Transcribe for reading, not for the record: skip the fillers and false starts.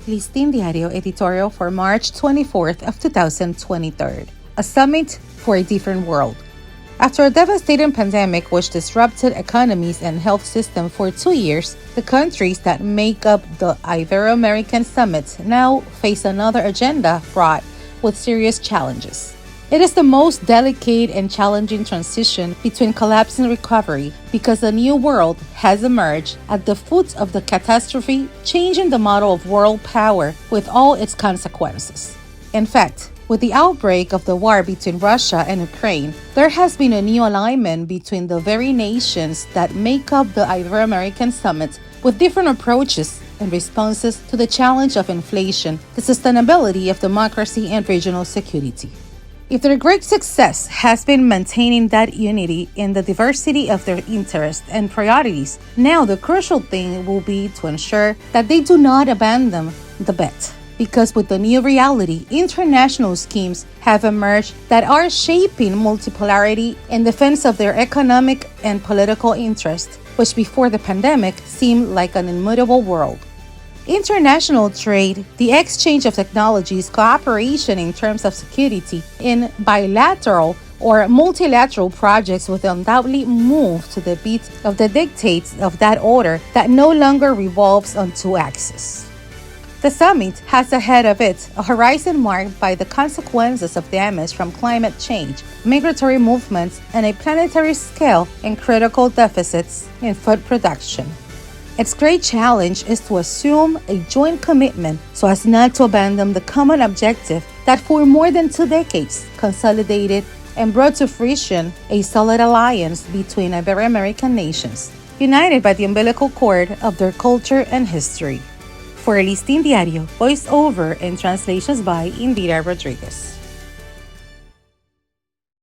Listín Diario editorial for March 24th of 2023. A summit for a different world. After a devastating pandemic which disrupted economies and health systems for 2 years, the countries that make up the Ibero-American Summit now face another agenda fraught with serious challenges. It is the most delicate and challenging transition between collapse and recovery because a new world has emerged at the foot of the catastrophe, changing the model of world power with all its consequences. In fact, with the outbreak of the war between Russia and Ukraine, there has been a new alignment between the very nations that make up the Ibero-American Summit with different approaches and responses to the challenge of inflation, the sustainability of democracy, and regional security. If their great success has been maintaining that unity in the diversity of their interests and priorities, now the crucial thing will be to ensure that they do not abandon the bet. Because with the new reality, international schemes have emerged that are shaping multipolarity in defense of their economic and political interests, which before the pandemic seemed like an immutable world. International trade, the exchange of technologies, cooperation in terms of security in bilateral or multilateral projects will undoubtedly move to the beat of the dictates of that order that no longer revolves on two axes. The summit has ahead of it a horizon marked by the consequences of damage from climate change, migratory movements, and a planetary scale in critical deficits in food production. Its great challenge is to assume a joint commitment so as not to abandon the common objective that for more than 2 decades consolidated and brought to fruition a solid alliance between Ibero-American nations, united by the umbilical cord of their culture and history. For Listín Diario, voice over and translations by Indira Rodriguez.